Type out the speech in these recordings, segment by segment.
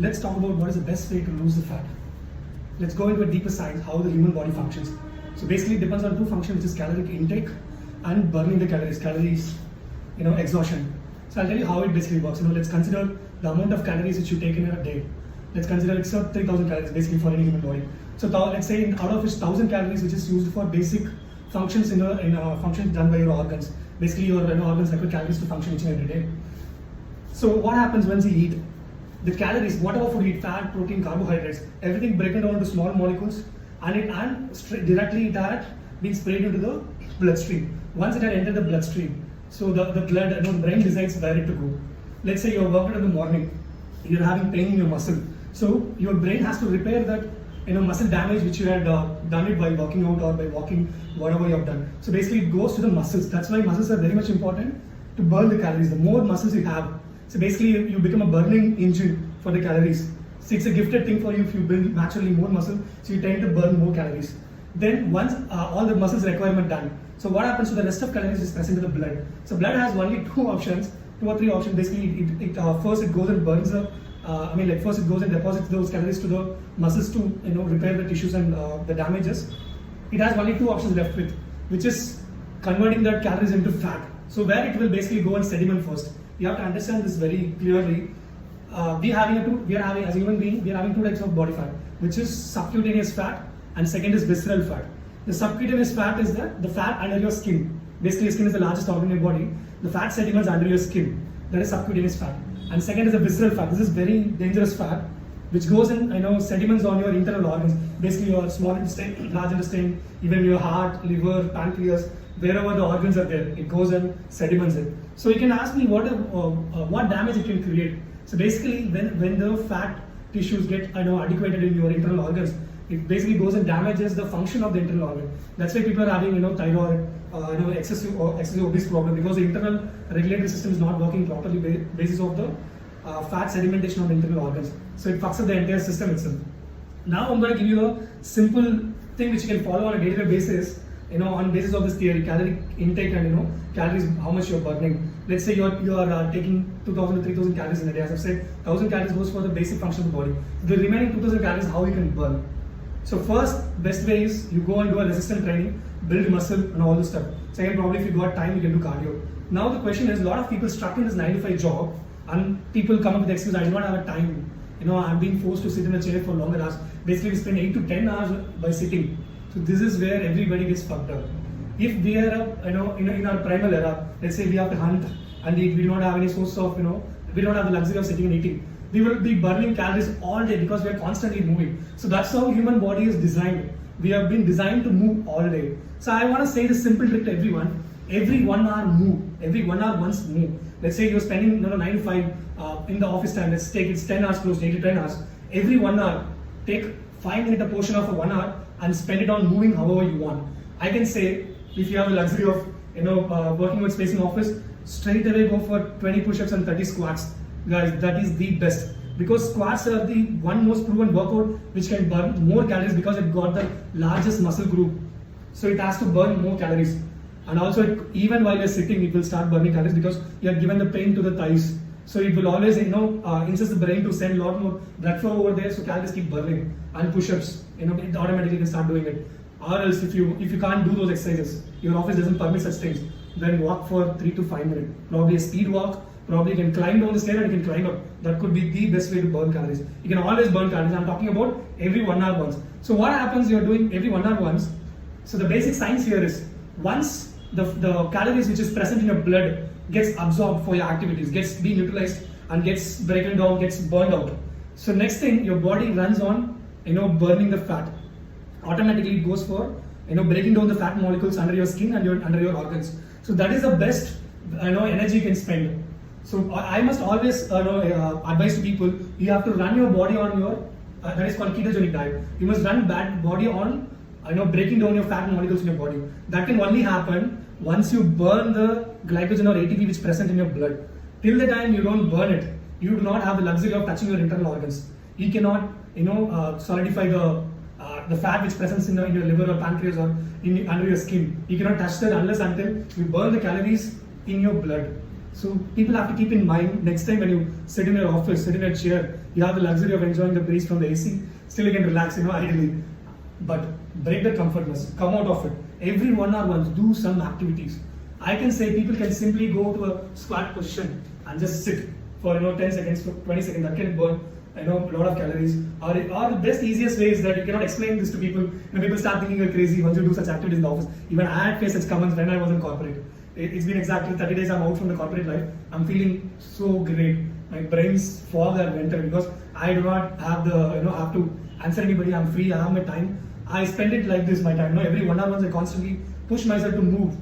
let's talk about what is the best way to lose the fat. Let's go into a deeper science, how the human body functions. So basically it depends on two functions, which is caloric intake and burning the calories, exhaustion. So I'll tell you how it basically works. Let's consider the amount of calories which you take in a day. Let's consider it's 3,000 calories basically for any human body. So let's say out of which 1,000 calories which is used for basic functions in functions done by your organs. Basically your organs require calories to function each and every day. So what happens once you eat? The calories, whatever food you eat, fat, protein, carbohydrates, everything broken down into small molecules and directly it had been sprayed into the bloodstream. Once it had entered the bloodstream, so the blood, the brain decides where it to go. Let's say you're working in the morning, you're having pain in your muscle. So your brain has to repair that muscle damage which you had done it by working out or by walking, whatever you have done. So basically it goes to the muscles. That's why muscles are very much important to burn the calories. The more muscles you have, so basically you become a burning engine for the calories. So it's a gifted thing for you if you build naturally more muscle, so you tend to burn more calories. Then once all the muscles requirement done, so what happens to the rest of calories is present in the blood. So blood has only two or three options. Basically first it goes and burns first it goes and deposits those calories to the muscles to repair the tissues and the damages. It has only two options left with, which is converting that calories into fat. So where it will basically go and sediment first. You have to understand this very clearly. We are having as a human being, we are having two types of body fat, which is subcutaneous fat and second is visceral fat. The subcutaneous fat is the fat under your skin. Basically, your skin is the largest organ in your body. The fat sediments under your skin, that is subcutaneous fat. And second is the visceral fat. This is very dangerous fat, which goes in sediments on your internal organs. Basically, your small intestine, large intestine, even your heart, liver, pancreas, wherever the organs are there, it goes and sediments it. So you can ask me what damage it can create. So basically, when the fat tissues get adequated in your internal organs, it basically goes and damages the function of the internal organ. That's why people are having thyroid, excessive obese problem, because the internal regulatory system is not working properly basis of the fat sedimentation of the internal organs. So it fucks up the entire system itself. Now I'm going to give you a simple thing which you can follow on a day-to-day basis, on basis of this theory, caloric intake and calories, how much you're burning. Let's say you're taking 2,000 to 3,000 calories in a day. As I've said, 1,000 calories goes for the basic function of the body. The remaining 2,000 calories, how you can burn. So first, best way is you go and do a resistance training, build muscle and all this stuff. Second, probably if you got time, you can do cardio. Now the question is, a lot of people stuck in this 9-to-5 job, and people come up with the excuse, I do not have a time. I'm being forced to sit in a chair for longer hours. Basically, we spend 8 to 10 hours by sitting. So this is where everybody gets fucked up. If we are, in our primal era, let's say we have to hunt and we do not have any source of, we don't have the luxury of sitting and eating. We will be burning calories all day because we are constantly moving. So that's how human body is designed. We have been designed to move all day. So I want to say this simple trick to everyone. Every 1 hour move. Every 1 hour once move. Let's say you're spending 9 to 5 in the office time. Let's take it's 10 hours close, 8 to 10 hours. Every 1 hour, take 5-minute a portion of a 1 hour and spend it on moving however you want. I can say if you have the luxury of working with space in office, straight away go for 20 push-ups and 30 squats. Guys, that is the best, because squats are the one most proven workout which can burn more calories because it got the largest muscle group. So it has to burn more calories. And also even while you're sitting, it will start burning calories because you are given the pain to the thighs. So it will always insist the brain to send a lot more blood flow over there, so calories keep burning. And push-ups, it automatically can start doing it. Or else if you can't do those exercises, your office doesn't permit such things, then walk for 3 to 5 minutes. Probably a speed walk. Probably you can climb down the stair and you can climb up. That could be the best way to burn calories. You can always burn calories. I'm talking about every 1 hour once. So what happens, you're doing every 1 hour once. So the basic science here is, once the calories which is present in your blood gets absorbed for your activities, gets neutralized and gets broken down, gets burned out. So next thing, your body runs on burning the fat. Automatically it goes for breaking down the fat molecules under your skin and under your organs. So that is the best energy you can spend. So I must always advise to people, you have to run your body on your that is called ketogenic diet. You must run body on breaking down your fat molecules in your body. That can only happen once you burn the glycogen or ATP which is present in your blood. Till the time you don't burn it, you do not have the luxury of touching your internal organs. You cannot solidify the fat which presents in your liver or pancreas or under your skin. You cannot touch that unless until you burn the calories in your blood. So people have to keep in mind, next time when you sit in your office, sit in a chair, You have the luxury of enjoying the breeze from the AC. Still you can relax, ideally. But break the comfortness. Come out of it. Every 1 hour once, do some activities. I can say people can simply go to a squat position and just sit for 10 seconds to 20 seconds. That can burn a lot of calories. Or the best easiest way is that you cannot explain this to people. People start thinking you're crazy once you do such activities in the office. Even I had faced such comments when I was in corporate. It's been exactly 30 days I'm out from the corporate life. I'm feeling so great. My brain's fog have entered because I do not have have to answer anybody. I'm free. I have my time. I spend it like this, my time. Every 1 hour once I constantly push myself to move.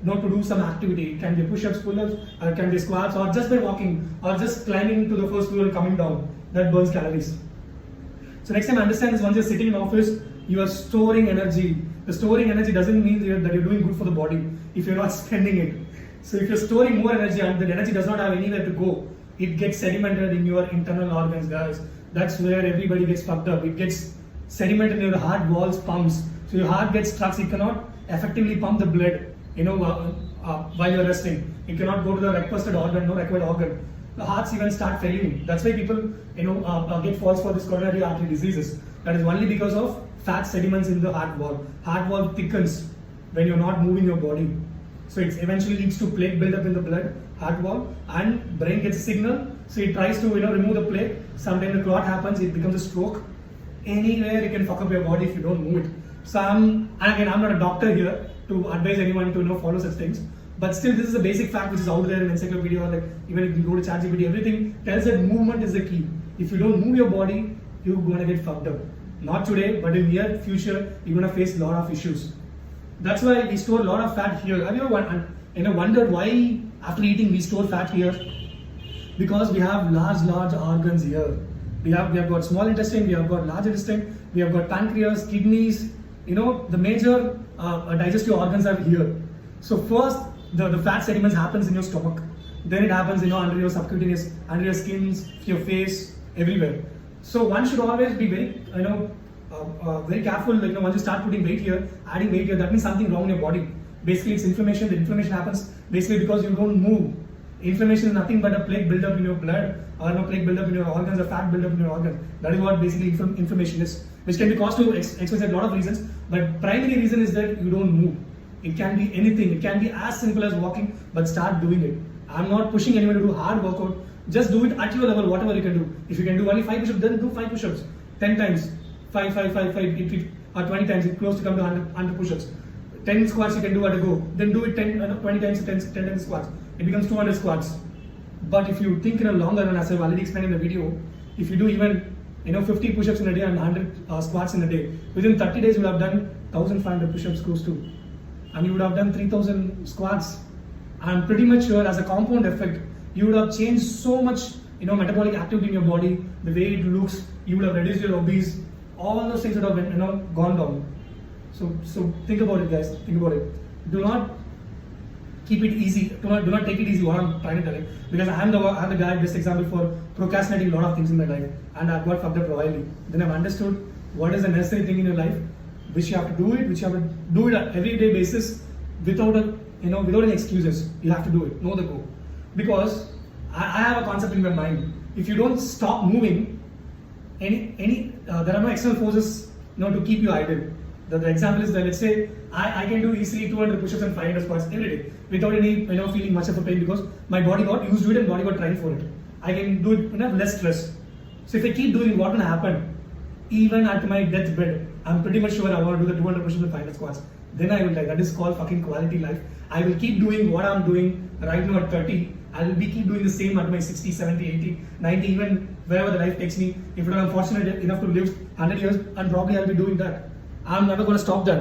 To do some activity. It can be push-ups, pull-ups, or it can be squats, or just by walking, or just climbing to the first floor and coming down. That burns calories. So next time understand this, once you're sitting in office, you are storing energy. The storing energy doesn't mean that you're doing good for the body if you're not spending it. So if you're storing more energy and the energy does not have anywhere to go, it gets sedimented in your internal organs, guys. That's where everybody gets fucked up. It gets sedimented in your heart walls, pumps. So your heart gets stuck. It cannot effectively pump the blood. While you're resting, you cannot go to the requested organ, no required organ. The hearts even start failing. That's why people, get falls for this coronary artery diseases. That is only because of fat sediments in the heart wall. Heart wall thickens when you're not moving your body. So it eventually leads to plaque buildup in the blood, heart wall, and brain gets a signal. So it tries to, remove the plaque. Sometimes the clot happens, it becomes a stroke. Anywhere you can fuck up your body if you don't move it. So I'm not a doctor here to advise anyone to follow such things, but still this is a basic fact which is out there in encyclopedia, or even if you go to ChatGPT, everything tells that movement is the key. If you don't move your body, you're gonna get fucked up. Not today, but in near future, you're gonna face a lot of issues. That's why we store a lot of fat here. Have you ever wondered why after eating we store fat here? Because we have large organs here. We have got small intestine, we have got large intestine, we have got pancreas, kidneys. The major digestive organs are here. So first, the fat sediments happens in your stomach. Then it happens, under your subcutaneous, under your skins, your face, everywhere. So one should always be very, very careful. Once you start putting weight here, adding weight here, that means something wrong in your body. Basically, it's inflammation. The inflammation happens basically because you don't move. Inflammation is nothing but a plaque buildup in your blood, or plaque buildup in your organs, or fat buildup in your organ. That is what basically inflammation is, which can be caused to express a lot of reasons. But primary reason is that you don't move. It can be anything. It can be as simple as walking, but start doing it. I'm not pushing anyone to do hard workout. Just do it at your level, whatever you can do. If you can do only 5 push-ups, then do 5 push-ups. 10 times, 5, or 20 times. It's close to come to 100 push-ups. 10 squats you can do at a go. Then do it 20 times, 10 times squats. It becomes 200 squats. But if you think in a longer run, as I've already explained in the video, if you do even 50 push-ups in a day and 100 squats in a day, within 30 days you would have done 1,500 push-ups close to, and you would have done 3,000 squats. I'm pretty much sure as a compound effect, you would have changed so much, metabolic activity in your body, the way it looks. You would have reduced your obese. All those things would have gone down. So think about it, guys. Think about it. Do not keep it easy. Do not take it easy. What I'm trying to tell you, because I'm the guy, best example for procrastinating a lot of things in my life, and I've got fucked up royally. Then I've understood what is the necessary thing in your life, which you have to do it, which you have to do it on an everyday basis, without any excuses. You have to do it. Know the go. Because I have a concept in my mind. If you don't stop moving, there are no external forces to keep you idle. The example is that, let's say I can do easily 200 push-ups and 500 squats every day without any feeling much of a pain, because my body got used to it and body got trained for it. I can do it less stress. So if I keep doing, what will happen? Even at my deathbed, I'm pretty much sure I want to do the 200 push-ups and 500 squats. Then I will die. That is called fucking quality life. I will keep doing what I'm doing right now at 30. I will keep doing the same at my 60, 70, 80, 90, even wherever the life takes me. If I'm fortunate enough to live 100 years, and probably I'll be doing that. I'm never going to stop that.